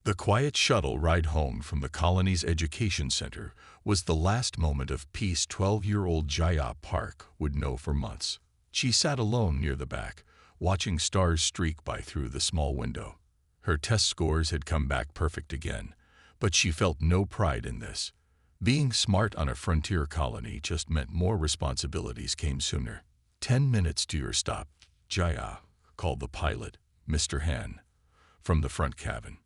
The quiet shuttle ride home from the colony's education center was the last moment of peace 12-year-old Jaya Park would know for months. She sat alone near the back, watching stars streak by through the small window. Her test scores had come back perfect again, but she felt no pride in this. Being smart on a frontier colony just meant more responsibilities came sooner. 10 minutes to your stop, Jaya, called the pilot, Mr. Han, from the front cabin.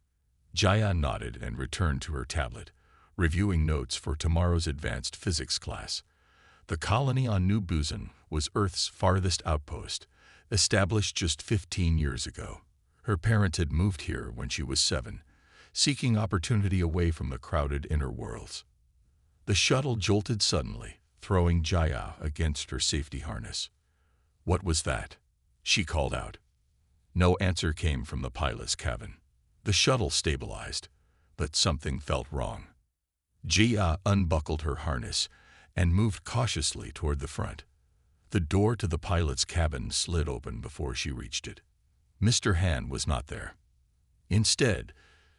Jaya nodded and returned to her tablet, reviewing notes for tomorrow's advanced physics class. The colony on New Buzan was Earth's farthest outpost, established just 15 years ago. Her parents had moved here when she was 7, seeking opportunity away from the crowded inner worlds. The shuttle jolted suddenly, throwing Jaya against her safety harness. "What was that?" she called out. No answer came from the pilot's cabin. The shuttle stabilized, but something felt wrong. Jia unbuckled her harness and moved cautiously toward the front. The door to the pilot's cabin slid open before she reached it. Mr. Han was not there. Instead,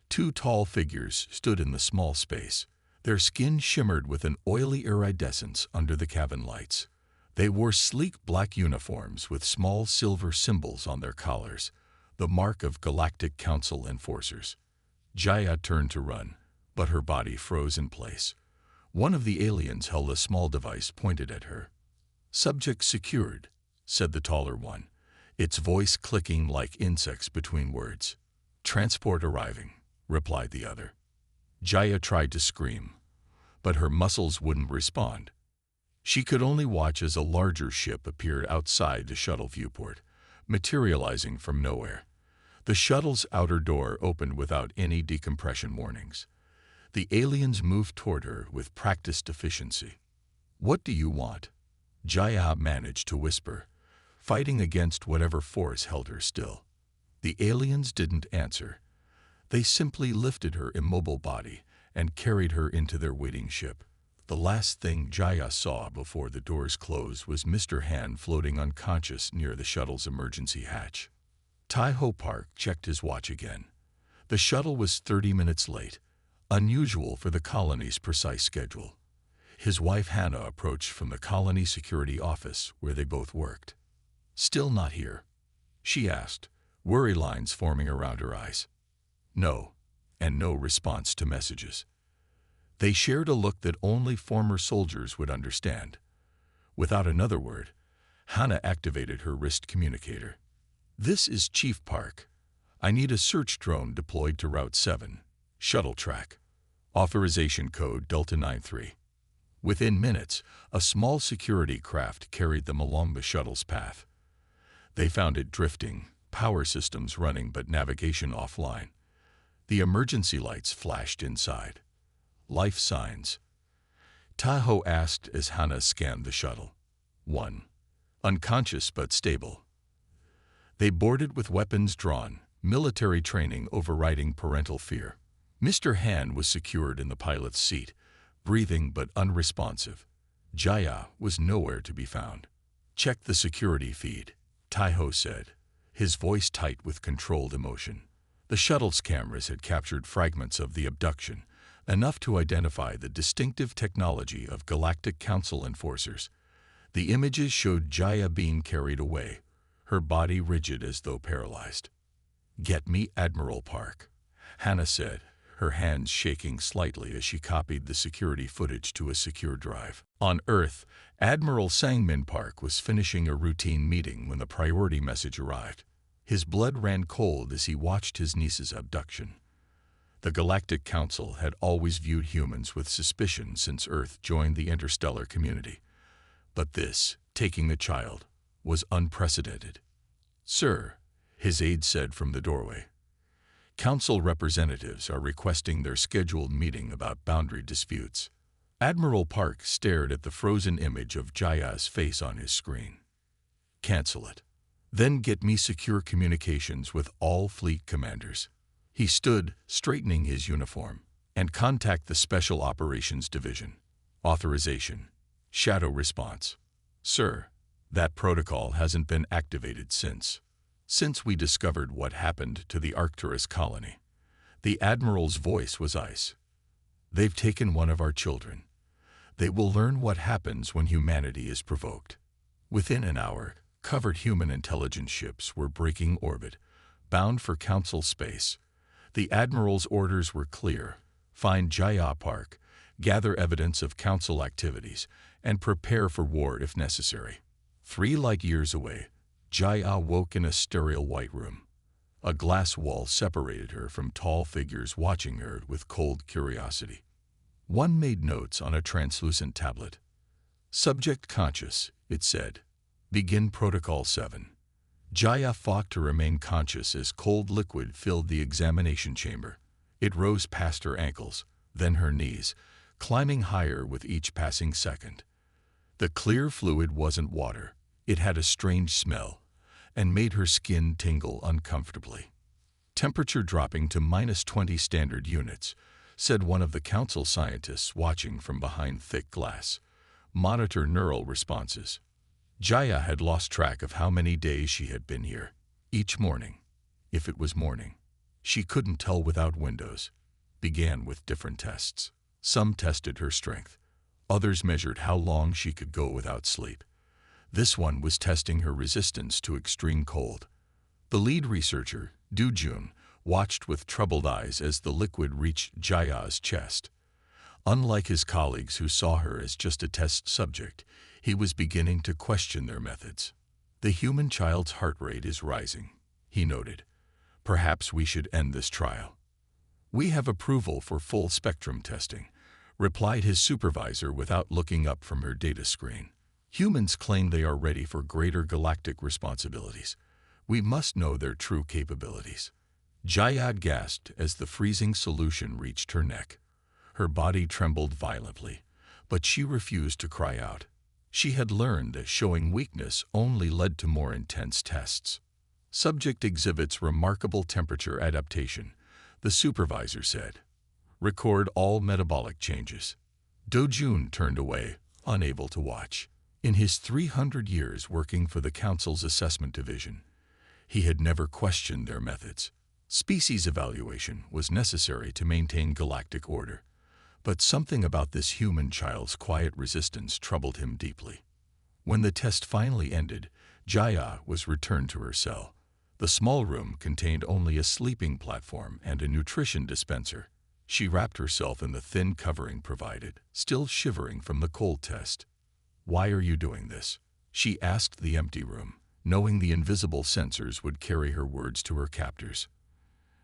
2 tall figures stood in the small space. Their skin shimmered with an oily iridescence under the cabin lights. They wore sleek black uniforms with small silver symbols on their collars, the mark of Galactic Council enforcers. Jaya turned to run, but her body froze in place. One of the aliens held a small device pointed at her. "Subject secured," said the taller one, its voice clicking like insects between words. "Transport arriving," replied the other. Jaya tried to scream, but her muscles wouldn't respond. She could only watch as a larger ship appeared outside the shuttle viewport, materializing from nowhere. The shuttle's outer door opened without any decompression warnings. The aliens moved toward her with practiced efficiency. "What do you want?" Jaya managed to whisper, fighting against whatever force held her still. The aliens didn't answer. They simply lifted her immobile body and carried her into their waiting ship. The last thing Jaya saw before the doors closed was Mr. Han floating unconscious near the shuttle's emergency hatch. Taiho Park checked his watch again. The shuttle was 30 minutes late, unusual for the colony's precise schedule. His wife Hannah approached from the colony security office where they both worked. "Still not here?" she asked, worry lines forming around her eyes. "No," and no response to messages. They shared a look that only former soldiers would understand. Without another word, Hannah activated her wrist communicator. "This is Chief Park. I need a search drone deployed to Route 7, shuttle track. Authorization code Delta 93. Within minutes, a small security craft carried them along the shuttle's path. They found it drifting, power systems running but navigation offline. The emergency lights flashed inside. "Life signs?" Tahoe asked as Hannah scanned the shuttle. "1. Unconscious but stable." They boarded with weapons drawn, military training overriding parental fear. Mr. Han was secured in the pilot's seat, breathing but unresponsive. Jaya was nowhere to be found. "Check the security feed," Taiho said, his voice tight with controlled emotion. The shuttle's cameras had captured fragments of the abduction, enough to identify the distinctive technology of Galactic Council enforcers. The images showed Jaya being carried away, her body rigid as though paralyzed. "Get me Admiral Park," Hannah said, her hands shaking slightly as she copied the security footage to a secure drive. On Earth, Admiral Sangmin Park was finishing a routine meeting when the priority message arrived. His blood ran cold as he watched his niece's abduction. The Galactic Council had always viewed humans with suspicion since Earth joined the interstellar community. But this, taking the child, was unprecedented. "Sir," his aide said from the doorway, "Council representatives are requesting their scheduled meeting about boundary disputes." Admiral Park stared at the frozen image of Jaya's face on his screen. "Cancel it. Then get me secure communications with all fleet commanders." He stood, straightening his uniform. "And contact the Special Operations Division. Authorization. Shadow response." "Sir, that protocol hasn't been activated since we discovered what happened to the Arcturus colony. The Admiral's voice was ice. "They've taken one of our children. They will learn what happens when humanity is provoked." Within an hour, covered human intelligence ships were breaking orbit, bound for Council space. The Admiral's orders were clear: find Jaya Park, gather evidence of Council activities, and prepare for war if necessary. 3 light years away, Jaya woke in a sterile white room. A glass wall separated her from tall figures watching her with cold curiosity. One made notes on a translucent tablet. "Subject conscious," it said. "Begin Protocol 7. Jaya fought to remain conscious as cold liquid filled the examination chamber. It rose past her ankles, then her knees, climbing higher with each passing second. The clear fluid wasn't water. It had a strange smell, and made her skin tingle uncomfortably. Temperature dropping to -20 standard units, said one of the Council scientists watching from behind thick glass. Monitor neural responses. Jaya had lost track of how many days she had been here. Each morning, if it was morning, she couldn't tell without windows, began with different tests. Some tested her strength. Others measured how long she could go without sleep. This one was testing her resistance to extreme cold. The lead researcher, Du-jun, watched with troubled eyes as the liquid reached Jaya's chest. Unlike his colleagues who saw her as just a test subject, he was beginning to question their methods. "The human child's heart rate is rising," he noted. "Perhaps we should end this trial." "We have approval for full spectrum testing," replied his supervisor without looking up from her data screen. "Humans claim they are ready for greater galactic responsibilities. We must know their true capabilities." Jaya gasped as the freezing solution reached her neck. Her body trembled violently, but she refused to cry out. She had learned that showing weakness only led to more intense tests. "Subject exhibits remarkable temperature adaptation," the supervisor said. "Record all metabolic changes." Do-jun turned away, unable to watch. In his 300 years working for the Council's assessment division, he had never questioned their methods. Species evaluation was necessary to maintain galactic order, but something about this human child's quiet resistance troubled him deeply. When the test finally ended, Jaya was returned to her cell. The small room contained only a sleeping platform and a nutrition dispenser. She wrapped herself in the thin covering provided, still shivering from the cold test. "Why are you doing this?" she asked the empty room, knowing the invisible sensors would carry her words to her captors.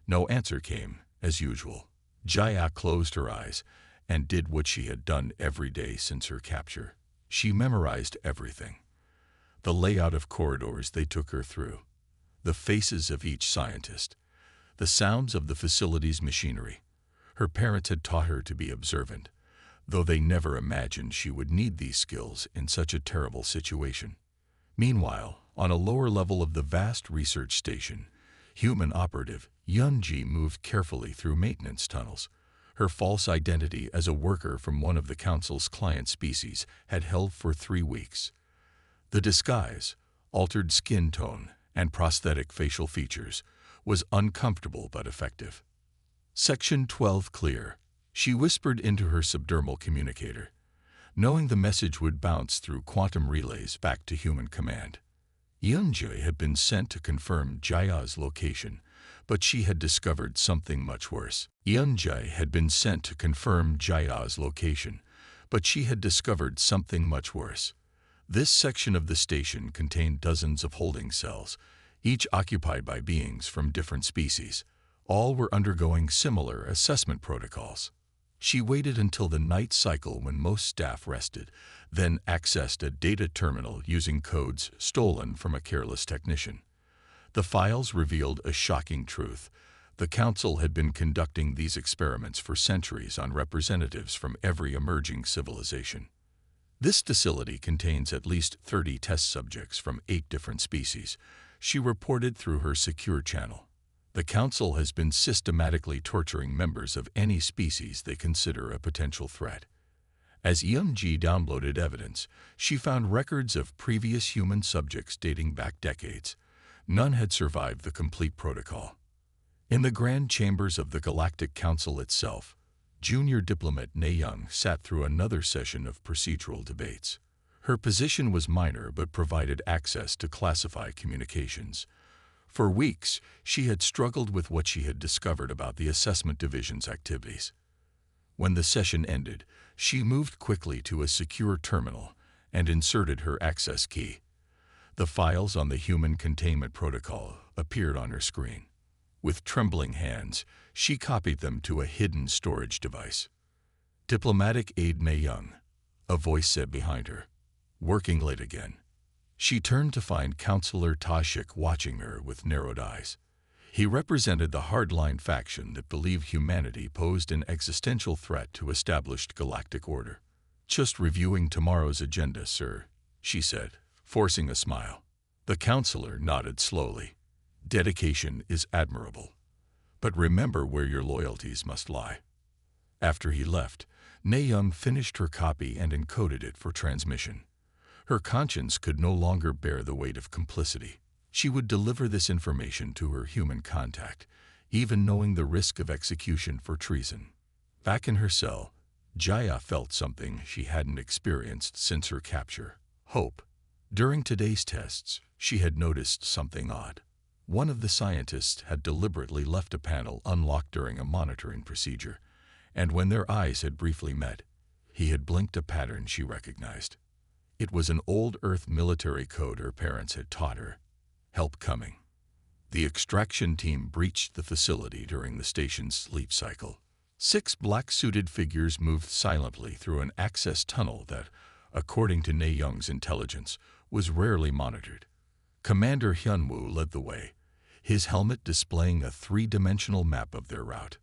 No answer came, as usual. Jaya closed her eyes and did what she had done every day since her capture. She memorized everything. The layout of corridors they took her through, the faces of each scientist, the sounds of the facility's machinery. Her parents had taught her to be observant, though they never imagined she would need these skills in such a terrible situation. Meanwhile, on a lower level of the vast research station, human operative Yunji moved carefully through maintenance tunnels. Her false identity as a worker from one of the Council's client species had held for 3 weeks. The disguise, altered skin tone, and prosthetic facial features was uncomfortable but effective. "Section 12 clear," she whispered into her subdermal communicator, knowing the message would bounce through quantum relays back to human command. Yunji had been sent to confirm Jaya's location, but she had discovered something much worse. Yunji had been sent to confirm Jaya's location, but she had discovered something much worse. This section of the station contained dozens of holding cells, each occupied by beings from different species. All were undergoing similar assessment protocols. She waited until the night cycle when most staff rested, then accessed a data terminal using codes stolen from a careless technician. The files revealed a shocking truth. The Council had been conducting these experiments for centuries on representatives from every emerging civilization. This facility contains at least 30 test subjects from 8 different species, she reported through her secure channel. The Council has been systematically torturing members of any species they consider a potential threat. As Yunji downloaded evidence, she found records of previous human subjects dating back decades. None had survived the complete protocol. In the grand chambers of the Galactic Council itself, junior diplomat Na Young sat through another session of procedural debates. Her position was minor but provided access to classified communications. For weeks, she had struggled with what she had discovered about the Assessment Division's activities. When the session ended, she moved quickly to a secure terminal and inserted her access key. The files on the Human Containment Protocol appeared on her screen. With trembling hands, she copied them to a hidden storage device. "Diplomatic aide Mei Young," a voice said behind her. "Working late again." She turned to find Counselor Tashik watching her with narrowed eyes. He represented the hardline faction that believed humanity posed an existential threat to established galactic order. "Just reviewing tomorrow's agenda, sir," she said, forcing a smile. The counselor nodded slowly. "Dedication is admirable. But remember where your loyalties must lie." After he left, Na Young finished her copy and encoded it for transmission. Her conscience could no longer bear the weight of complicity. She would deliver this information to her human contact, even knowing the risk of execution for treason. Back in her cell, Jaya felt something she hadn't experienced since her capture: hope. During today's tests, she had noticed something odd. One of the scientists had deliberately left a panel unlocked during a monitoring procedure, and when their eyes had briefly met, he had blinked a pattern she recognized. It was an old Earth military code her parents had taught her: "Help coming." The extraction team breached the facility during the station's sleep cycle. 6 black-suited figures moved silently through an access tunnel that, according to Na Young's intelligence, was rarely monitored. Commander Hyunwoo led the way, his helmet displaying a 3-dimensional map of their route.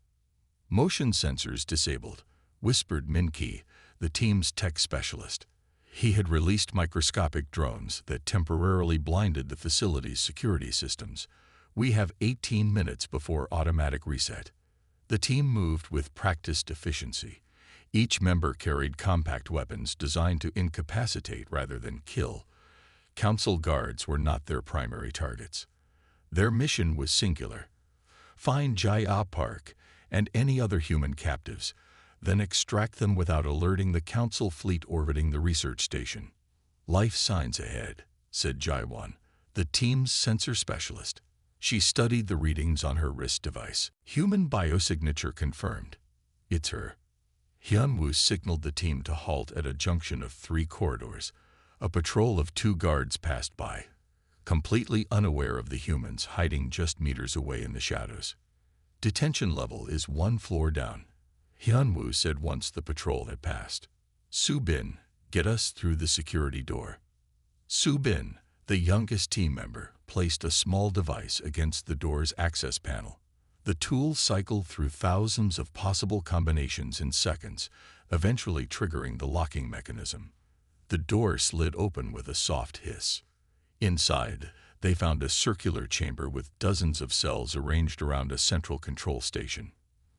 "Motion sensors disabled," whispered Min Ki, the team's tech specialist. He had released microscopic drones that temporarily blinded the facility's security systems. "We have 18 minutes before automatic reset." The team moved with practiced efficiency. Each member carried compact weapons designed to incapacitate rather than kill. Council guards were not their primary targets. Their mission was singular: find Jaya Park and any other human captives, then extract them without alerting the Council fleet orbiting the research station. "Life signs ahead," said Jaiwan, the team's sensor specialist. She studied the readings on her wrist device. "Human biosignature confirmed." "It's her." Hyunwoo signaled the team to halt at a junction of 3 corridors. A patrol of 2 guards passed by, completely unaware of the humans hiding just meters away in the shadows. "Detention level is 1 floor down," Hyunwoo said once the patrol had passed. "Su-bin, get us through the security door." Su-bin, the youngest team member, placed a small device against the door's access panel. The tool cycled through thousands of possible combinations in seconds, eventually triggering the locking mechanism. The door slid open with a soft hiss. Inside, they found a circular chamber with dozens of cells arranged around a central control station.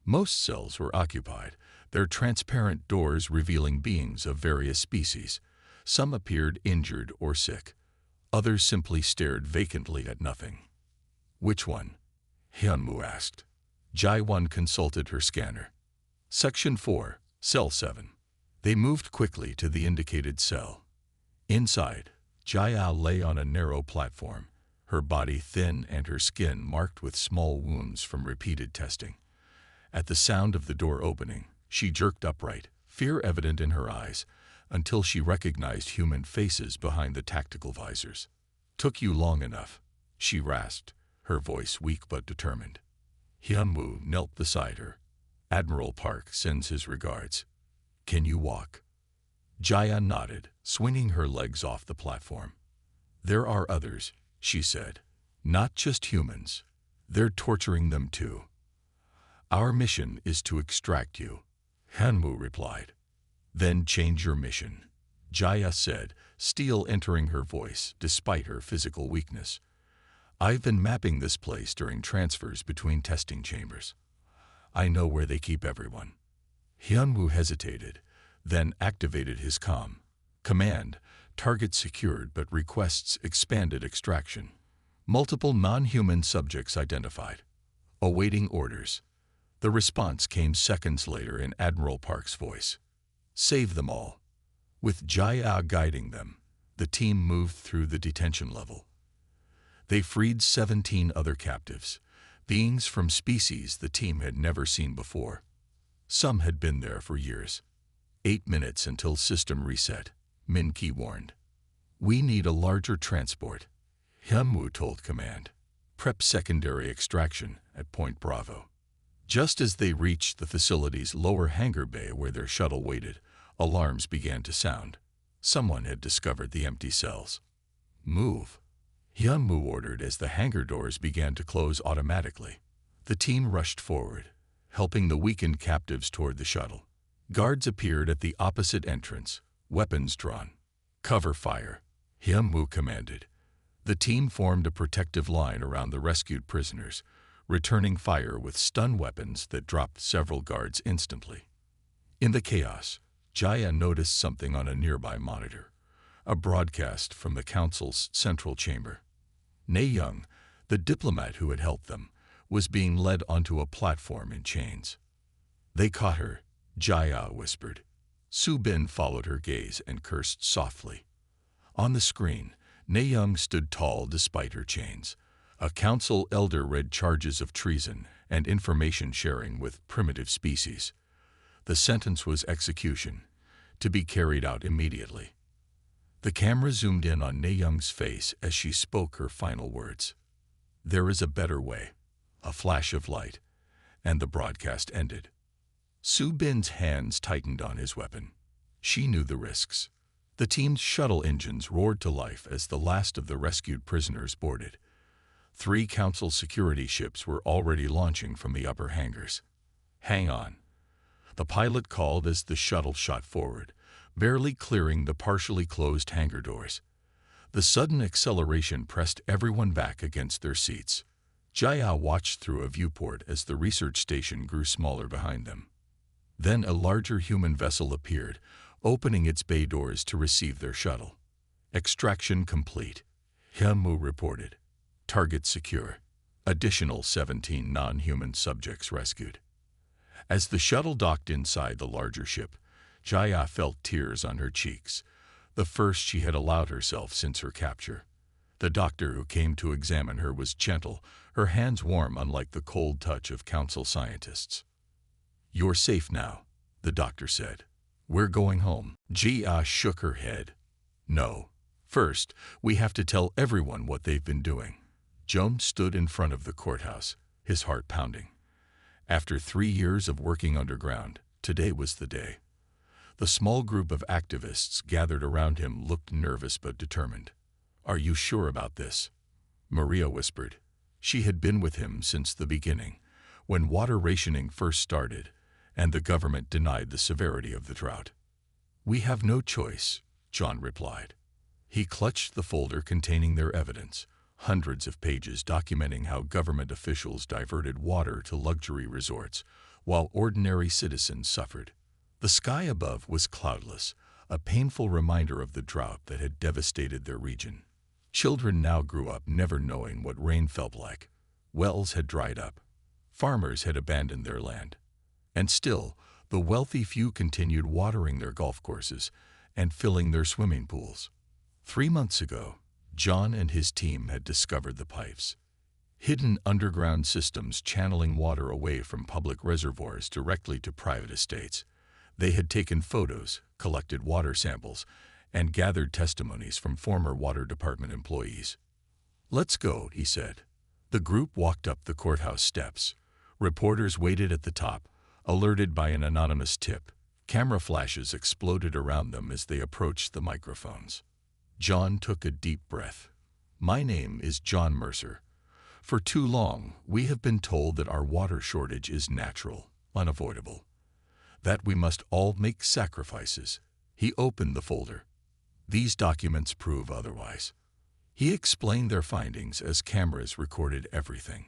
Most cells were occupied, their transparent doors revealing beings of various species. Some appeared injured or sick. Others simply stared vacantly at nothing. "Which one?" Hyunwoo asked. Jaiwan consulted her scanner. "Section 4, Cell 7. They moved quickly to the indicated cell. Inside, Jaya lay on a narrow platform, her body thin and her skin marked with small wounds from repeated testing. At the sound of the door opening, she jerked upright, fear evident in her eyes, until she recognized human faces behind the tactical visors. "Took you long enough," she rasped, her voice weak but determined. Hyunwoo knelt beside her. "Admiral Park sends his regards. Can you walk?" Jaya nodded, swinging her legs off the platform. "There are others," she said. "Not just humans. They're torturing them too." "Our mission is to extract you," Hyunwoo replied. "Then change your mission," Jaya said, steel entering her voice despite her physical weakness. "I've been mapping this place during transfers between testing chambers. I know where they keep everyone." Hyunwoo hesitated, then activated his comm. "Command, target secured but requests expanded extraction. Multiple non-human subjects identified. awaiting orders. The response came seconds later in Admiral Park's voice. Save them all. With Jaya guiding them, the team moved through the detention level. They freed 17 other captives, beings from species the team had never seen before. Some had been there for years. 8 minutes until system reset, Min-Ki warned. We need a larger transport, Hyun-woo told command. Prep secondary extraction at Point Bravo. Just as they reached the facility's lower hangar bay where their shuttle waited, alarms began to sound. Someone had discovered the empty cells. Move, Hyun-woo ordered as the hangar doors began to close automatically. The team rushed forward, helping the weakened captives toward the shuttle. Guards appeared at the opposite entrance, weapons drawn. Cover fire, Hyun-woo commanded. The team formed a protective line around the rescued prisoners, returning fire with stun weapons that dropped several guards instantly. In the chaos, Jaya noticed something on a nearby monitor, a broadcast from the council's central chamber. Ne-young, the diplomat who had helped them, was being led onto a platform in chains. They caught her, Jaya whispered. Su-bin followed her gaze and cursed softly. On the screen, Ne-young stood tall despite her chains. A council elder read charges of treason and information sharing with primitive species. The sentence was execution, to be carried out immediately. The camera zoomed in on Ne-young's face as she spoke her final words. There is a better way. A flash of light, and the broadcast ended. Su-bin's hands tightened on his weapon. She knew the risks. The team's shuttle engines roared to life as the last of the rescued prisoners boarded. 3 council security ships were already launching from the upper hangars. Hang on, the pilot called as the shuttle shot forward, barely clearing the partially closed hangar doors. The sudden acceleration pressed everyone back against their seats. Jaya watched through a viewport as the research station grew smaller behind them. Then a larger human vessel appeared, opening its bay doors to receive their shuttle. Extraction complete, Hyun-woo reported. Target secure. Additional 17 non-human subjects rescued. As the shuttle docked inside the larger ship, Jaya felt tears on her cheeks, the first she had allowed herself since her capture. The doctor who came to examine her was gentle, her hands warm unlike the cold touch of council scientists. You're safe now, the doctor said. We're going home. Jia shook her head. No. First, we have to tell everyone what they've been doing. Joan stood in front of the courthouse, his heart pounding. After 3 years of working underground, today was the day. The small group of activists gathered around him looked nervous but determined. Are you sure about this? Maria whispered. She had been with him since the beginning, when water rationing first started, and the government denied the severity of the drought. We have no choice, John replied. He clutched the folder containing their evidence, hundreds of pages documenting how government officials diverted water to luxury resorts, while ordinary citizens suffered. The sky above was cloudless, a painful reminder of the drought that had devastated their region. Children now grew up never knowing what rain felt like. Wells had dried up. Farmers had abandoned their land. And still, the wealthy few continued watering their golf courses and filling their swimming pools. 3 months ago, John and his team had discovered the pipes. Hidden underground systems channeling water away from public reservoirs directly to private estates. They had taken photos, collected water samples, and gathered testimonies from former water department employees. Let's go, he said. The group walked up the courthouse steps. Reporters waited at the top, alerted by an anonymous tip. Camera flashes exploded around them as they approached the microphones. John took a deep breath. My name is John Mercer. For too long, we have been told that our water shortage is natural, unavoidable. That we must all make sacrifices. He opened the folder. These documents prove otherwise. He explained their findings as cameras recorded everything.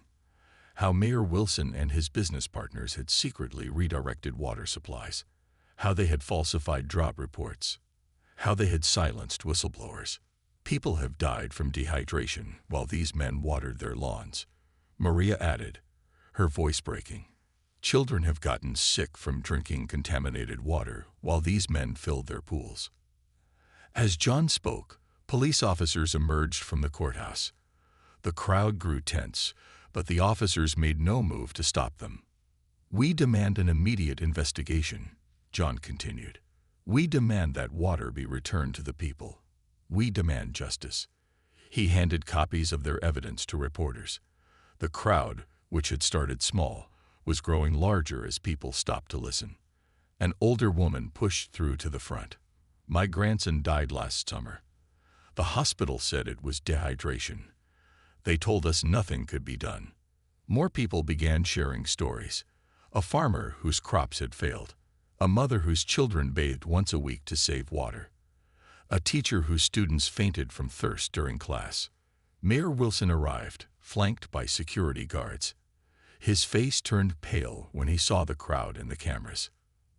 How Mayor Wilson and his business partners had secretly redirected water supplies. How they had falsified drought reports. How they had silenced whistleblowers. People have died from dehydration while these men watered their lawns. Maria added, her voice breaking. Children have gotten sick from drinking contaminated water while these men filled their pools. As John spoke, police officers emerged from the courthouse. The crowd grew tense, but the officers made no move to stop them. "We demand an immediate investigation," John continued. "We demand that water be returned to the people. We demand justice." He handed copies of their evidence to reporters. The crowd, which had started small, was growing larger as people stopped to listen. An older woman pushed through to the front. "My grandson died last summer. The hospital said it was dehydration. They told us nothing could be done." More people began sharing stories. A farmer whose crops had failed. A mother whose children bathed once a week to save water. A teacher whose students fainted from thirst during class. Mayor Wilson arrived, flanked by security guards. His face turned pale when he saw the crowd and the cameras.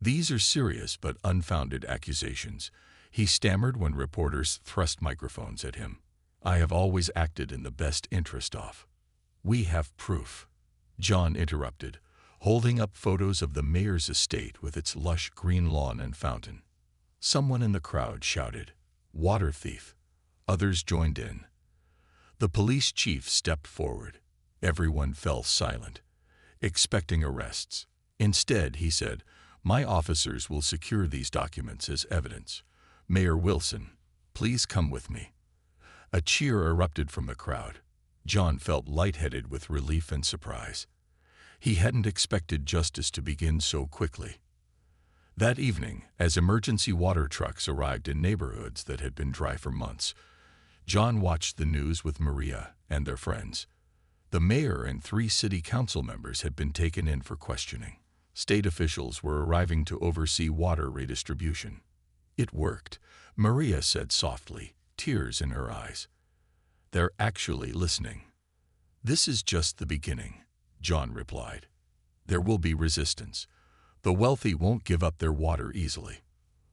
"These are serious but unfounded accusations," he stammered when reporters thrust microphones at him. "I have always acted in the best interest of." "We have proof," John interrupted, holding up photos of the mayor's estate with its lush green lawn and fountain. Someone in the crowd shouted, "Water thief!" Others joined in. The police chief stepped forward. Everyone fell silent, expecting arrests. Instead, he said, "My officers will secure these documents as evidence. Mayor Wilson, please come with me." A cheer erupted from the crowd. John felt lightheaded with relief and surprise. He hadn't expected justice to begin so quickly. That evening, as emergency water trucks arrived in neighborhoods that had been dry for months, John watched the news with Maria and their friends. The mayor and 3 city council members had been taken in for questioning. State officials were arriving to oversee water redistribution. "It worked," Maria said softly, tears in her eyes. "They're actually listening." "This is just the beginning," John replied. "There will be resistance. The wealthy won't give up their water easily."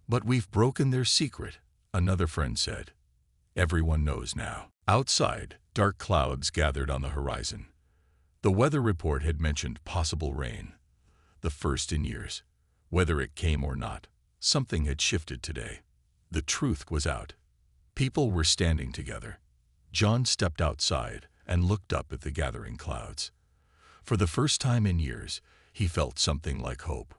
"But we've broken their secret," another friend said. "Everyone knows now." Outside, dark clouds gathered on the horizon. The weather report had mentioned possible rain, the first in years. Whether it came or not, something had shifted today. The truth was out. People were standing together. John stepped outside and looked up at the gathering clouds. For the first time in years, he felt something like hope.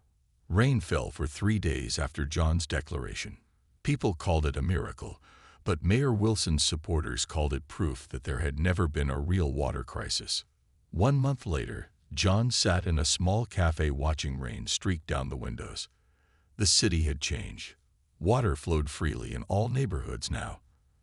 Rain fell for 3 days after John's declaration. People called it a miracle, but Mayor Wilson's supporters called it proof that there had never been a real water crisis. 1 month later, John sat in a small cafe watching rain streak down the windows. The city had changed. Water flowed freely in all neighborhoods now.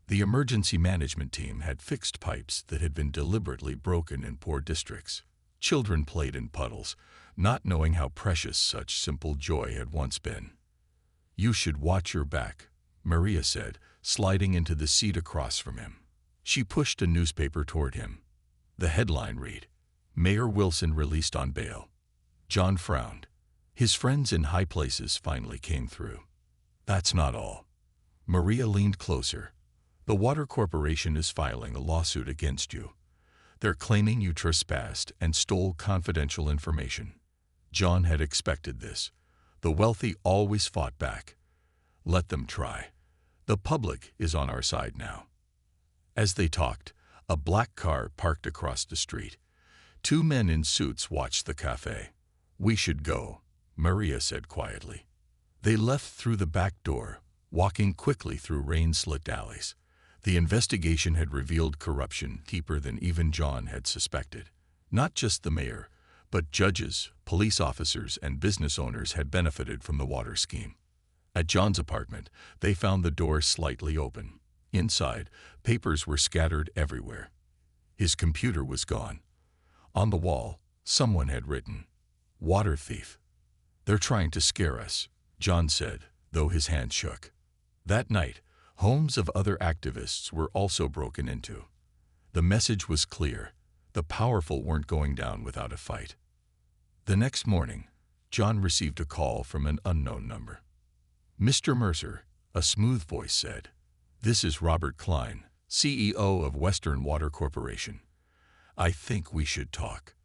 The emergency management team had fixed pipes that had been deliberately broken in poor districts. Children played in puddles, not knowing how precious such simple joy had once been. "You should watch your back," Maria said, sliding into the seat across from him. She pushed a newspaper toward him. The headline read, "Mayor Wilson released on bail." John frowned. His friends in high places finally came through. "That's not all." Maria leaned closer. "The Water Corporation is filing a lawsuit against you. They're claiming you trespassed and stole confidential information." John had expected this. The wealthy always fought back. Let them try. The public is on our side now. As they talked, a black car parked across the street. 2 men in suits watched the cafe. "We should go," Maria said quietly. They left through the back door, walking quickly through rain-slicked alleys. The investigation had revealed corruption deeper than even John had suspected. Not just the mayor, but judges, police officers, and business owners had benefited from the water scheme. At John's apartment, they found the door slightly open. Inside, papers were scattered everywhere. His computer was gone. On the wall, someone had written, "Water thief." "They're trying to scare us," John said, though his hand shook. That night, homes of other activists were also broken into. The message was clear. The powerful weren't going down without a fight. The next morning, John received a call from an unknown number. "Mr. Mercer," a smooth voice said. "This is Robert Klein, CEO of Western Water Corporation. I think we should talk."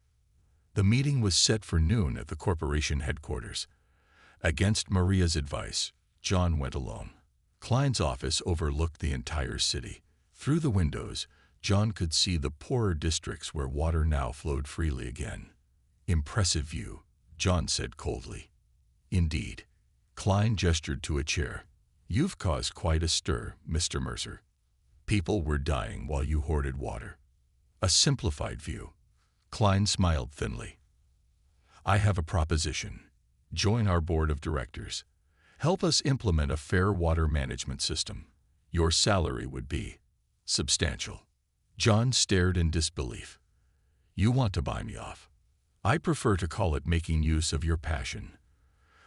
The meeting was set for noon at the corporation headquarters. Against Maria's advice, John went alone. Klein's office overlooked the entire city. Through the windows, John could see the poorer districts where water now flowed freely again. "Impressive view," John said coldly. "Indeed." Klein gestured to a chair. "You've caused quite a stir, Mr. Mercer. People were dying while you hoarded water." "A simplified view." Klein smiled thinly. "I have a proposition. Join our board of directors. Help us implement a fair water management system. Your salary would be substantial." John stared in disbelief. "You want to buy me off? I prefer to call it making use of your passion.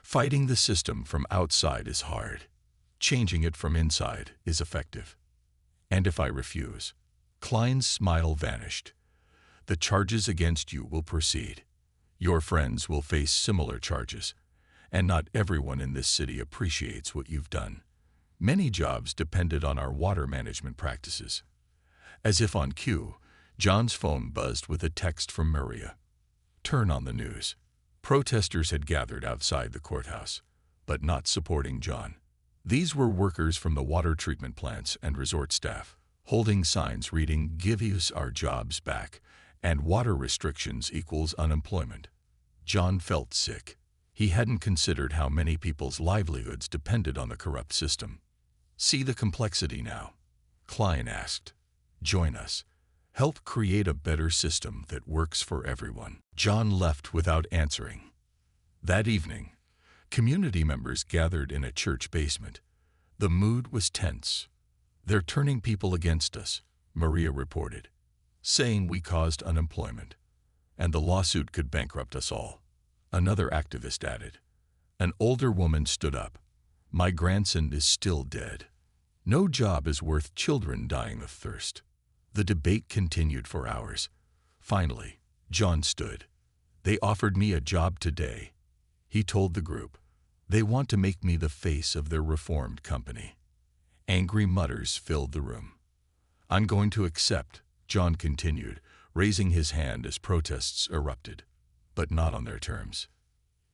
Fighting the system from outside is hard. Changing it from inside is effective." "And if I refuse?" Klein's smile vanished. "The charges against you will proceed. Your friends will face similar charges, and not everyone in this city appreciates what you've done. Many jobs depended on our water management practices." As if on cue, John's phone buzzed with a text from Maria. "Turn on the news." Protesters had gathered outside the courthouse, but not supporting John. These were workers from the water treatment plants and resort staff, holding signs reading, "Give us our jobs back," and "Water restrictions equals unemployment." John felt sick. He hadn't considered how many people's livelihoods depended on the corrupt system. "See the complexity now?" Klein asked. "Join us. Help create a better system that works for everyone." John left without answering. That evening, community members gathered in a church basement. The mood was tense. "They're turning people against us," Maria reported, "saying we caused unemployment, and the lawsuit could bankrupt us all." Another activist added. An older woman stood up. "My grandson is still dead. No job is worth children dying of thirst." The debate continued for hours. Finally, John stood. "They offered me a job today," he told the group. "They want to make me the face of their reformed company." Angry mutters filled the room. "I'm going to accept," John continued, raising his hand as protests erupted, "but not on their terms."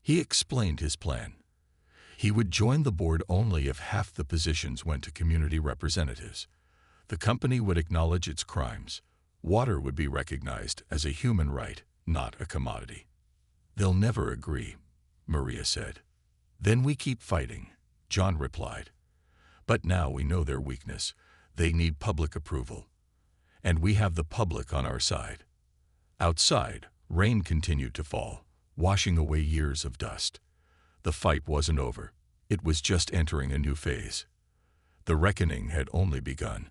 He explained his plan. He would join the board only if half the positions went to community representatives. The company would acknowledge its crimes. Water would be recognized as a human right, not a commodity. "They'll never agree," Maria said. "Then we keep fighting," John replied. "But now we know their weakness. They need public approval. And we have the public on our side." Outside, rain continued to fall, washing away years of dust. The fight wasn't over. It was just entering a new phase. The reckoning had only begun.